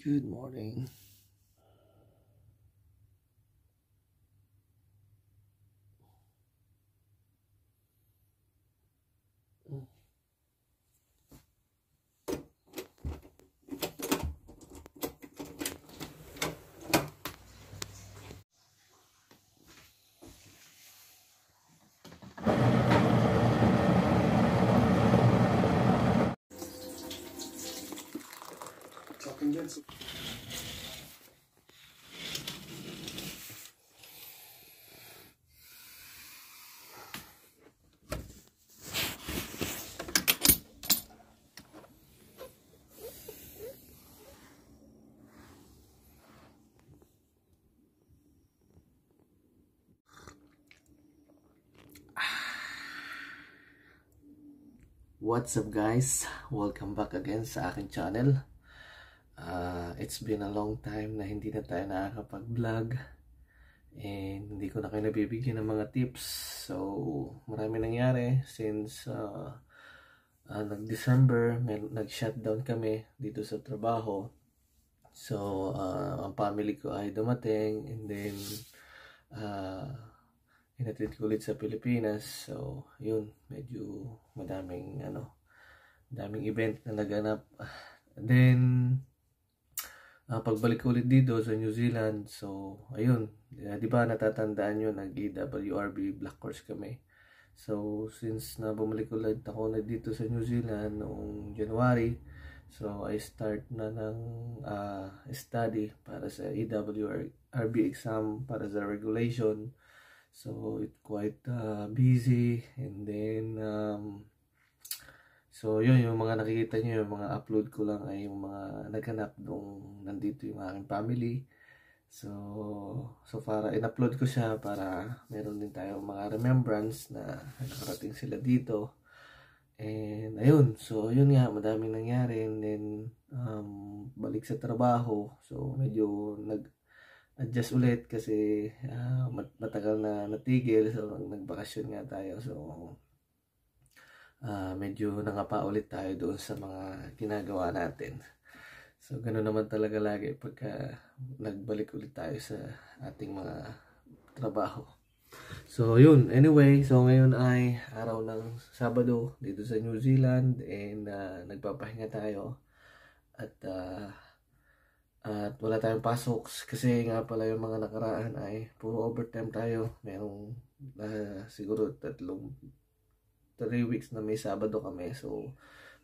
Good morning. Talking dyan. What's up guys? Welcome back again sa aking channel. It's been a long time na hindi na tayo nakakapag-vlog and hindi ko na kayo nabibigyan ng mga tips. So marami nangyari since nag-December, nag-shutdown kami dito sa trabaho. So ang family ko ay dumating and then inatid ko ulit sa Pilipinas. So yun, medyo madaming event na naganap. Then pagbalik ko ulit dito sa New Zealand, so ayun, di ba natatandaan nyo, nag-EWRB Black Course kami. So since na bumalik ulit ako na dito sa New Zealand noong January, so I start na ng study para sa EWRB exam para sa regulation. So it's quite busy, and then so yun, yung mga nakikita nyo, yung mga upload ko lang ay yung mga naghanap nung nandito yung aking family. So para in-upload ko siya para meron din tayong mga remembrance na nakarating sila dito. And ayun, so yun nga, madaming nangyari. And then balik sa trabaho, so medyo nag-adjust ulit kasi matagal na natigil. So nagbakasyon nga tayo, so medyo nangapa ulit tayo doon sa mga ginagawa natin. So ganoon naman talaga lagi pagka nagbalik ulit tayo sa ating mga trabaho. So yun, anyway, so ngayon ay araw ng Sabado dito sa New Zealand, and nagpapahinga tayo at wala tayong pasok kasi nga pala yung mga nakaraan ay puro overtime tayo. Merong siguro 3 weeks na may Sabado kami. So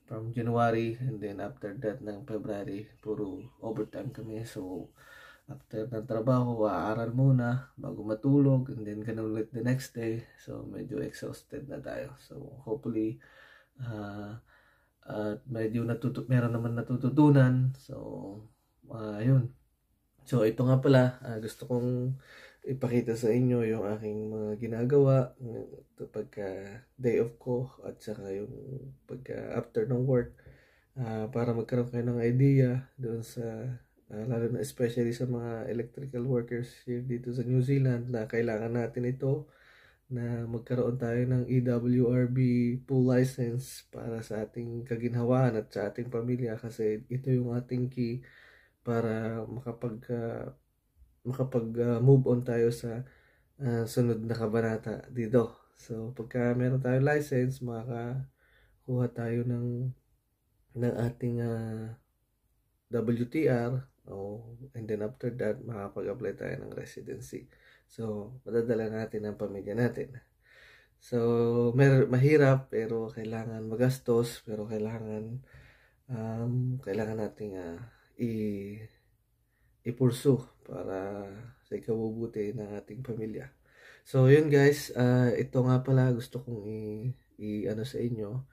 from January, and then after that ng February, puro overtime kami. So after ng trabaho, aaral muna bago matulog, and then ganun ulit the next day. So medyo exhausted na tayo. So hopefully medyo meron naman natututunan. So ayun. So ito nga pala, gusto kong ipakita sa inyo yung aking mga ginagawa pagka day off ko at saka yung pagka after ng work, para magkaroon kayo ng idea doon sa lalo na especially sa mga electrical workers here dito sa New Zealand, na kailangan natin ito, na magkaroon tayo ng EWRB full license para sa ating kaginhawaan at sa ating pamilya, kasi ito yung ating key para makapag-move on tayo sa sunod na kabanata dito. So pagka meron tayong license, makakuha tayo ng ating WTR, and then after that makapag-apply tayo ng residency. So madadala natin ang pamilya natin. So mahirap pero kailangan magastos, pero kailangan nating i-pursue para sa ikabubuti ng ating pamilya. So yun guys, ito nga pala gusto kong i-ano sa inyo,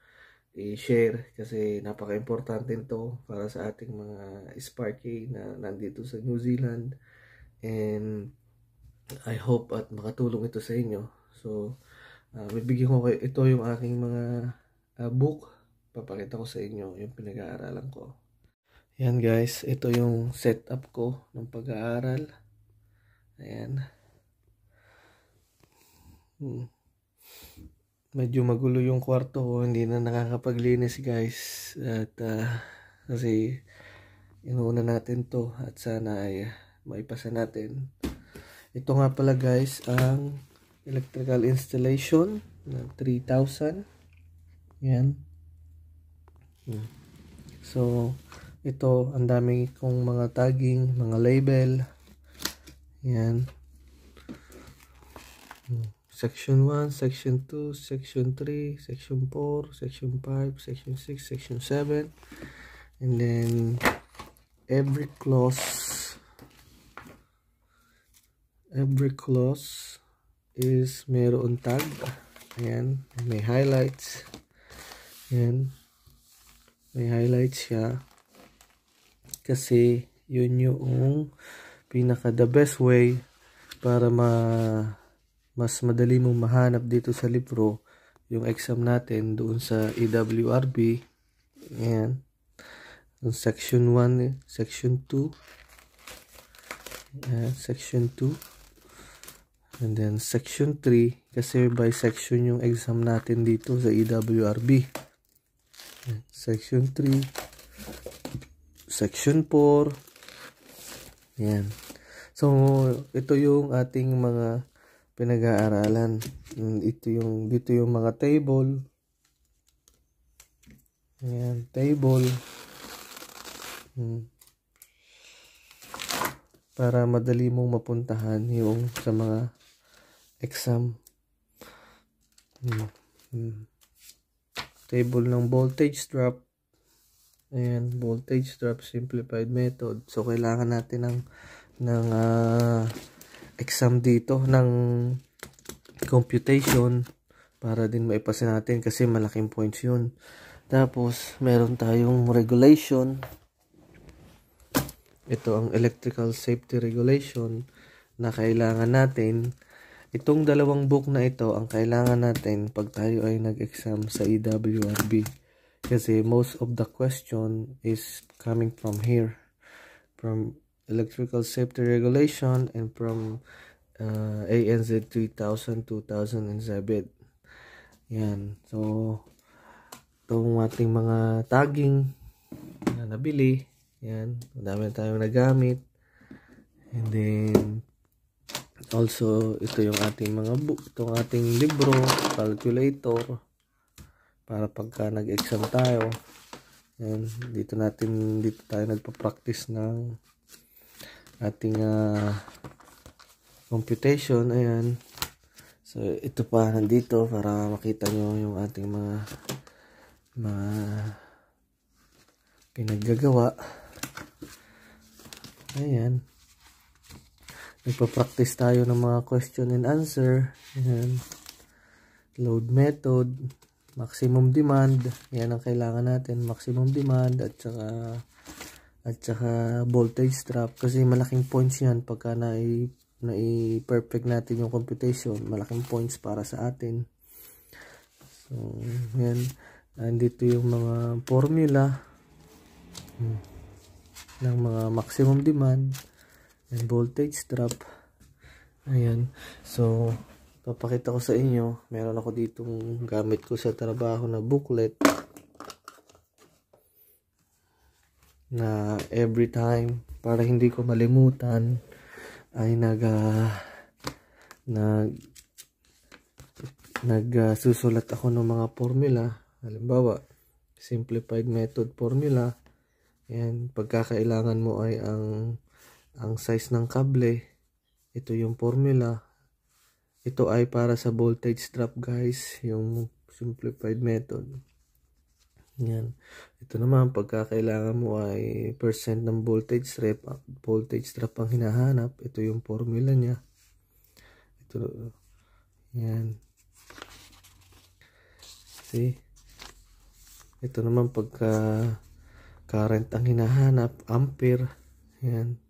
i-share, kasi napaka-importante nito para sa ating mga Sparky na nandito sa New Zealand, and I hope at makatulong ito sa inyo. So bibigyan ko kayo, ito yung aking mga book, papakita ko sa inyo yung pinag-aaralan ko. Yan guys, ito yung setup ko ng pag-aaral. Ayan. Medyo magulo yung kwarto ko, hindi na nakakapaglinis guys. At kasi inuuna natin to at sana ay maipasa natin. Ito nga pala guys ang electrical installation na 3,000. Yan. So ito ang dami kong mga tagging, mga label. Yan. Section 1, Section 2, Section 3, Section 4, Section 5, Section 6, Section 7. And then every clause is mayroon tag. Ayan, may highlights. Ayan, may highlights siya kasi yun yung pinaka the best way para mas madali mong mahanap dito sa libro yung exam natin doon sa EWRB. Ayan, section 1, section 2, section 2, and then section 3 kasi by section yung exam natin dito sa EWRB. Section 3, section 4. Yan. So ito yung ating mga pinag-aaralan. Dito yung mga table. Ayan, table. Para madali mong mapuntahan yung sa mga exam. Table ng voltage drop. Ayan, voltage drop simplified method. So kailangan natin ng exam dito ng computation para din maipasa natin kasi malaking points yun. Tapos meron tayong regulation. Ito ang electrical safety regulation na kailangan natin. Itong dalawang book na ito ang kailangan natin pag tayo ay nag-exam sa EWRB kasi most of the question is coming from here, from electrical safety regulation and from ANZ 3000 2007. Yan. So itong ating mga tagging na nabili, yan, madami tayong nagamit. And then also ito yung ating mga book, itong ating libro, calculator para pagka nag-exam tayo. Yan, dito tayo nagpa-practice ng ating computation. Ayan. So ito pa nandito para makita nyo yung ating mga pinaggagawa. Ayan. Nagpa-practice tayo ng mga question and answer. Ayan. Load method, maximum demand. Yan ang kailangan natin, maximum demand at saka voltage drop kasi malaking points yan pagka na-perfect natin yung computation. Malaking points para sa atin. So, yan. Andito yung mga formula ng mga maximum demand and voltage drop. Ayan. So, papakita ko sa inyo. Meron ako ditong gamit ko sa trabaho na booklet na every time para hindi ko malimutan ay nagsusulat ako ng mga formula. Halimbawa, simplified method formula. Ayan, pagkakailangan mo ay ang size ng kable. Ito yung formula. Ito ay para sa voltage drop guys, yung simplified method. Yan. Ito naman pagkakailangan mo ay percent ng voltage drop ang hinahanap. Ito yung formula niya. Ito. Yan. See? Ito naman pagka current ang hinahanap, ampere. Yan.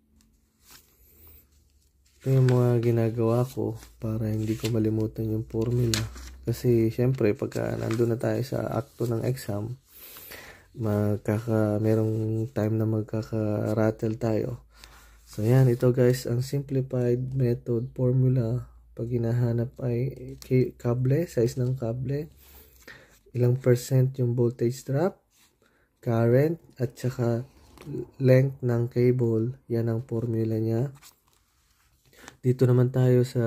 Ito yung mga ginagawa ko para hindi ko malimutan yung formula. Kasi syempre pagka nandun na tayo sa akto ng exam, merong time na magkaka-rattle tayo. So yan, ito guys ang simplified method formula. Pag hinahanap ay kable, size ng kable, ilang percent yung voltage drop, current, at saka length ng cable. Yan ang formula niya. Dito naman tayo sa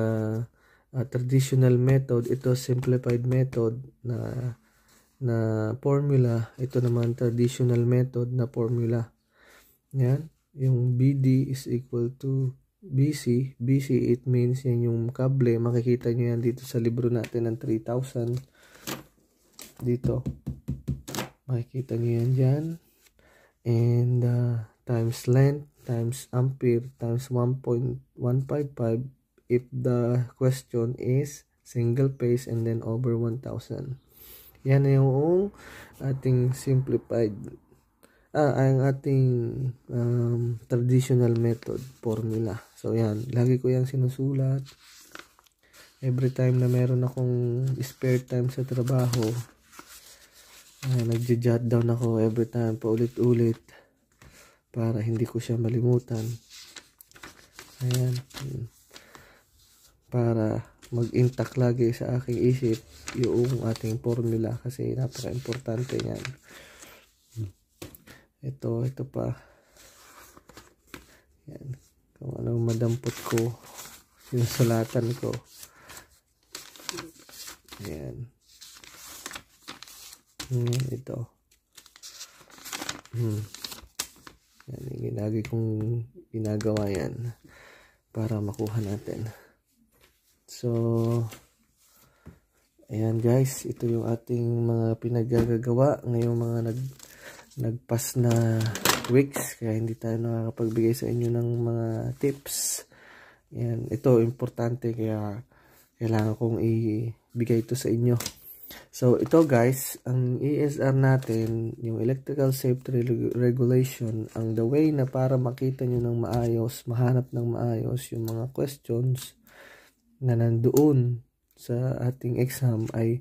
traditional method. Ito simplified method na formula. Ito naman traditional method na formula. Yan. Yung BD is equal to BC. BC, it means yan yung kable. Makikita nyo yan dito sa libro natin ng 3,000. Dito. Makikita nyo yan dyan. And times length times ampere times 1.155 if the question is single phase and then over 1,000. Yan na yung ating simplified ang ating traditional method formula. So yan, lagi ko yan sinusulat. Every time na meron akong spare time sa trabaho, nagja-jot down ako every time, paulit-ulit, para hindi ko siya malimutan. Ayan. Para mag-intact lagi sa aking isip yung ating formula, kasi napaka-importante yan. Ito pa. Yan. Kung anong madampot ko, sinusulatan ko. Ayan. Ito. Yan, lagi kong ginagawa yan para makuha natin. So, ayan guys, ito yung ating mga pinaggagawa ngayong mga nagpas na weeks, kaya hindi tayo nakakapagbigay sa inyo ng mga tips. Yan, ito importante, kaya kailangan kong ibigay ito sa inyo. So ito guys, ang ESR natin, yung Electrical Safety Regulation, ang the way na para makita nyo ng maayos, mahanap ng maayos yung mga questions na nandoon sa ating exam, ay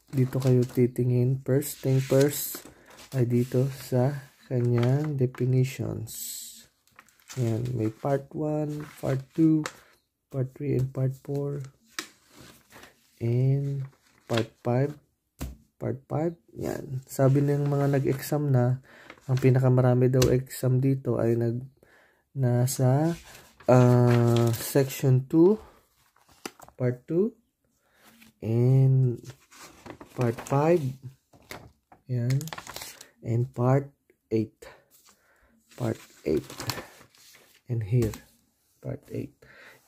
dito kayo titingin. First thing first ay dito sa kanyang definitions. Yan, may part 1, part 2, part 3, and part 4, and part 5. Part 5, yan. Sabi ng mga nag-exam na, ang pinakamarami daw exam dito ay nasa section 2, part 2, and part 5, yan, and part 8. Part 8. And here, part 8.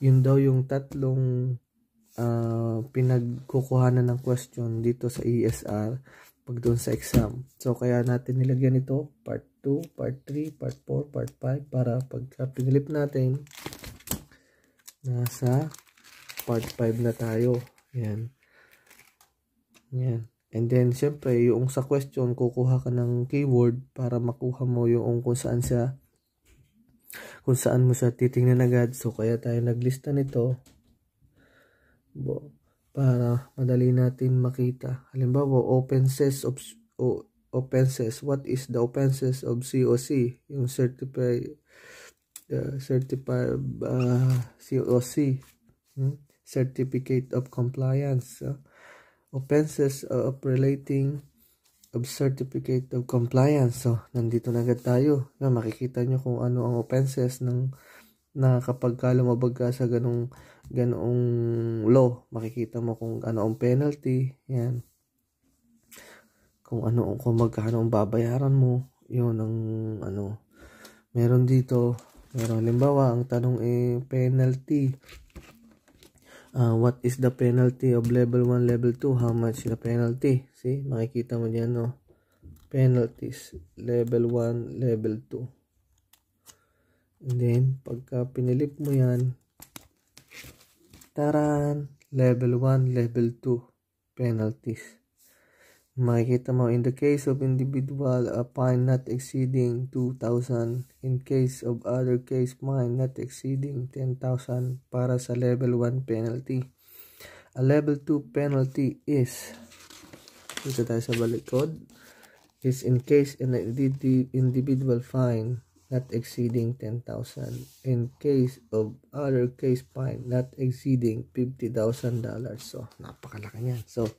Yun daw yung tatlong pinagkukuhanan ng question dito sa ESR pag doon sa exam. So kaya natin nilagyan ito part 2, part 3, part 4, part 5, para pagka pinilip natin, nasa part 5 na tayo. Yan. Yan. And then syempre yung sa question, kukuha ka ng keyword para makuha mo yung kung saan mo siya titingnan agad. So kaya tayo naglista nito para madali natin makita. Halimbawa, offenses, what is the offenses of COC? Yung certified COC, Certificate of Compliance. Offenses of relating of Certificate of Compliance. So, nandito na agad tayo. Makikita nyo kung ano ang offenses na kapag ka lumabag ka sa ganong law, makikita mo kung ano ang penalty. Yan. Kung magkano ang babayaran mo. Yun ang meron dito. Meron halimbawa, ang tanong penalty. What is the penalty of level 1, level 2? How much is the penalty? See, makikita mo diyan, no? Penalties, level 1, level 2. And then, pagka pinilip mo yan, taran, level 1, level 2 penalties. Makikita mo, in the case of individual, a fine not exceeding 2,000. In case of other case, fine not exceeding 10,000 para sa level 1 penalty. A level 2 penalty is, dito tayo sa balikod, is in case an individual fine not exceeding 10,000. In case of other case, fine not exceeding $50,000. So, napakalaki yan. So,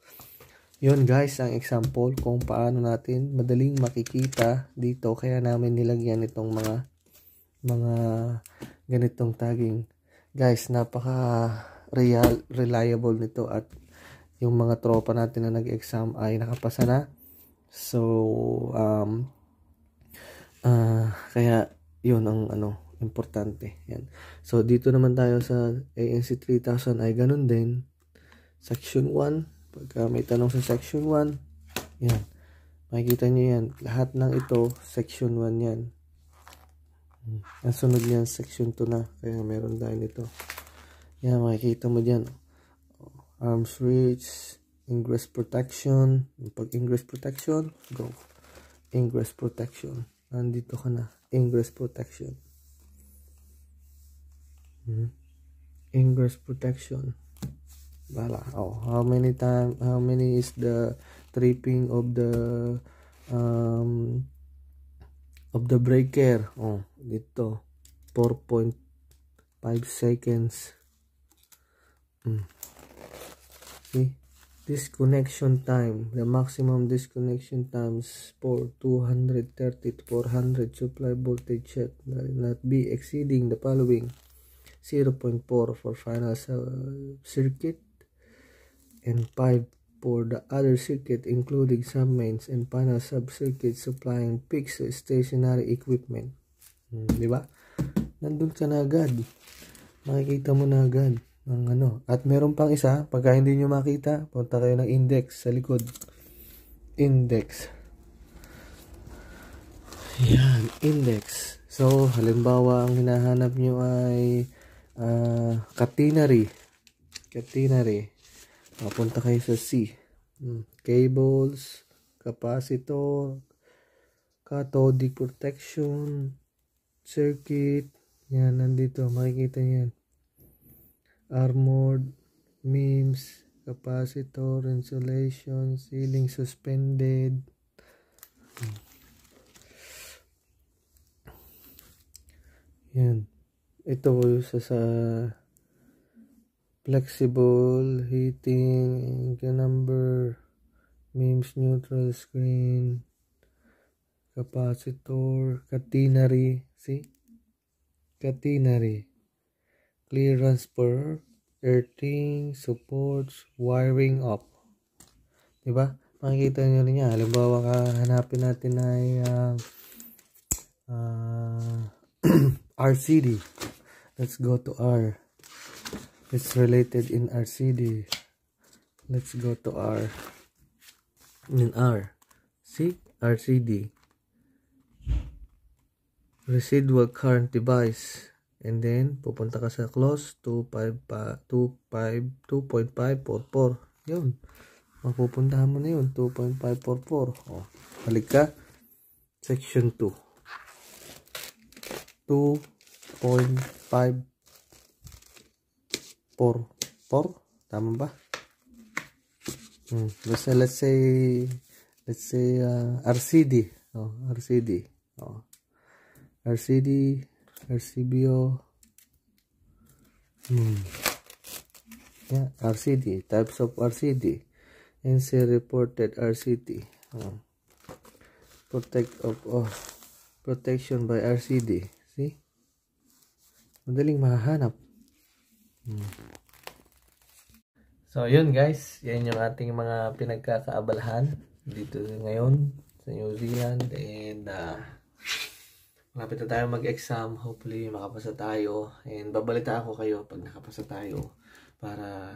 Yun guys, ang example kung paano natin madaling makikita dito. Kaya namin nilagyan itong mga ganitong tagging. Guys, napaka reliable nito at yung mga tropa natin na nag-exam ay nakapasa na. So, kaya yun ang importante. Yan. So, dito naman tayo sa ANC 3000 ay ganun din. Section 1. Pagka may tanong sa section 1, yan. Makikita nyo yan. Lahat ng ito, section 1 yan. Ang sunod niyan, section 2 na. Kaya meron tayo nito. Yan, makikita mo dyan. Arms reach, ingress protection. Pag ingress protection, go. Ingress protection. Nandito ka na. Ingress protection. Ingress protection. Wala. Oh, how many is the tripping of the breaker? Oh, dito 4.5 seconds. See, disconnection time, the maximum disconnection times for 230 to 400 supply voltage set not be exceeding the following: 0.4 for final circuit and 5 for the other circuit including submains and final sub-circuit supplying fixed stationary equipment. Di ba? Nandun ka na agad. Makikita mo na agad ng At meron pang isa, pagka hindi nyo makita, punta kayo ng index sa likod. Index. Yan, index. So, halimbawa, ang hinahanap nyo ay catenary. Punta kayo sa C. Cables, capacitor, cathodic protection, circuit. Yan, nandito. Makikita yan. Armored, MEMS, capacitor, insulation, ceiling suspended. Yan. Ito sa flexible, heating, number, MEMS neutral screen, capacitor, catenary, see? Catenary, clearance per, earthing, supports, wiring up. Diba? Makikita nyo rin yan. Halimbawa, hanapin natin ay RCD. Let's go to R. It's related in RCD. Let's go to R. In R. See? RCD. Residual current device. And then, pupunta ka sa close 2.544. Yun. Mapupuntahan mo na yun. 2.544. Oh, balik ka. Section 2. 2.5 4. Tama ba? Let's say RCD. RCD. RCD, RCBO. Yeah, RCD. Types of RCD. NC reported RCD. Protection by RCD. See? Madaling mahahanap. So, yun guys. Yan yung ating mga pinagkakaabalahan dito ngayon sa New Zealand. And, malapit na tayo mag-exam. Hopefully, makapasa tayo. And, babalita ako kayo pag nakapasa tayo. Para,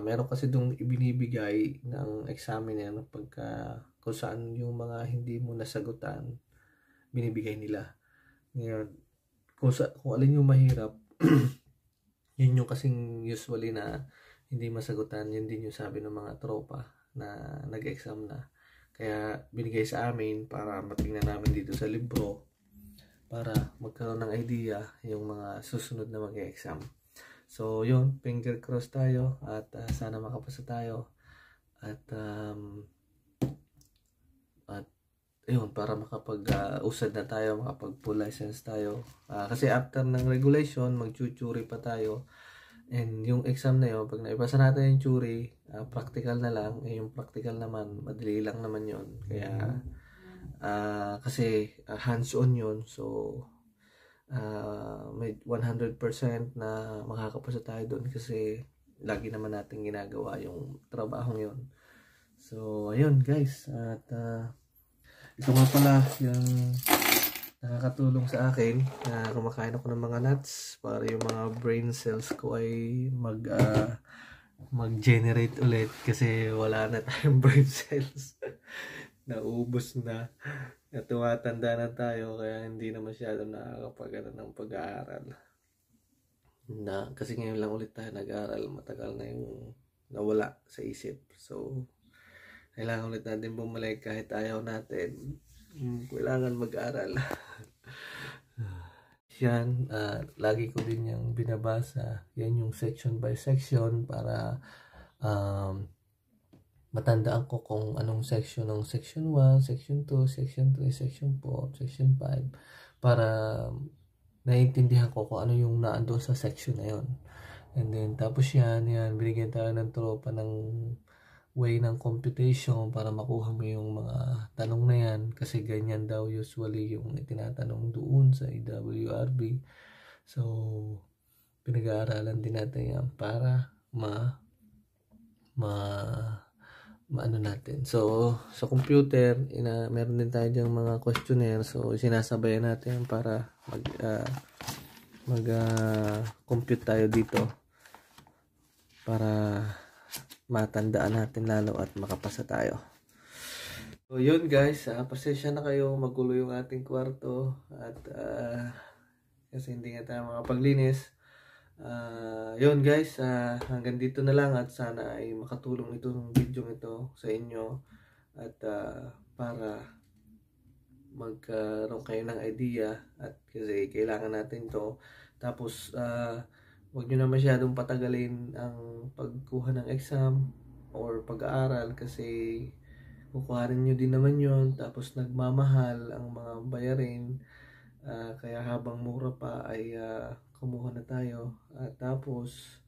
meron kasi dong ibinibigay ng examiner pagka kung saan yung mga hindi mo nasagutan, binibigay nila. Ngayon, kung alin yung mahirap, yun yung kasing usually na hindi masagutan, yun din yung sabi ng mga tropa na nag-exam na. Kaya binigay sa amin para matingnan namin dito sa libro para magkaroon ng idea yung mga susunod na mag-exam. So yun, finger cross tayo at sana makapasa tayo. At ayun, para makapag-usad na tayo, makapag full license tayo. Kasi after ng regulation, mag-chuchuri pa tayo. And yung exam na yun, pag naipasa natin yung theory, practical na lang. Yung practical naman, madali lang naman yun. Kaya, kasi hands-on yun. So, may 100% na makakapasa tayo doon kasi lagi naman natin ginagawa yung trabahong yun. So, ayun guys. At ito nga pala yung nakakatulong sa akin na kumakain ako ng mga nuts para yung mga brain cells ko ay mag-generate ulit kasi wala na tayong brain cells. Naubos na. Tumatanda na tayo kaya hindi na masyado nakakapagano ng pag-aaral. Kasi ngayon lang ulit tayo nag-aaral. Matagal na yung nawala sa isip. So, kailangan ulit natin bumalik kahit ayaw natin. Kailangan mag-aral. Yan, lagi ko din yung binabasa. Yan yung section by section para matandaan ko kung anong section ng section 1, section 2, section 3, section 4, section 5 para naiintindihan ko kung ano yung naando sa section na yon. And then tapos yan binigyan tayo ng tropa ng way ng computation para makuha mo yung mga tanong na yan kasi ganyan daw usually yung itinatanong doon sa AWRB. So, pinag-aaralan din natin yan para maano natin. So, sa computer, meron din tayo diyang mga questionnaire. So, sinasabayan natin para compute tayo dito para matandaan natin lalo at makapasa tayo. So yun guys, pasensya na kayo, magulo yung ating kwarto at kasi hindi nga tayo makapaglinis. Yun guys, hanggang dito na lang at sana ay makatulong itong video ito sa inyo at para magkaroon kayo ng idea at kasi kailangan natin to. Tapos huwag nyo na masyadong patagalin ang pagkuha ng exam or pag-aaral kasi kukuhanin nyo din naman yon tapos nagmamahal ang mga bayarin. Kaya habang mura pa ay kumuha na tayo. Tapos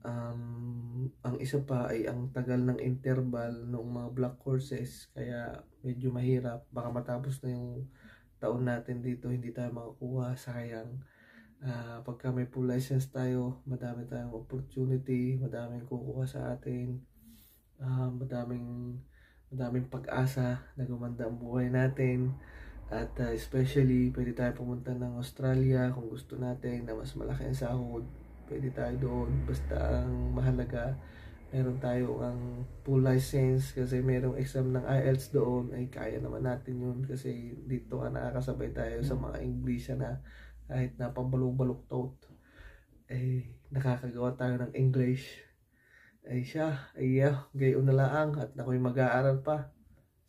ang isa pa ay ang tagal ng interval ng mga block courses kaya medyo mahirap. Baka matapos na yung taon natin dito hindi tayo makakuha, sayang. Pagka may full license tayo, madami tayong opportunity, madaming kukuha sa atin, madaming pag-asa na gumanda ang buhay natin at especially pwede tayo pumunta ng Australia kung gusto natin na mas malaki ang sahod, pwede tayo doon basta ang mahalaga meron tayo ang full license kasi merong exam ng IELTS doon ay kaya naman natin yun kasi dito nakakasabay tayo sa mga English na kahit napabalok-baluktot nakakagawa tayo ng English gayon na lang at ako'y mag-aaral pa.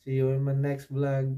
See you in my next vlog.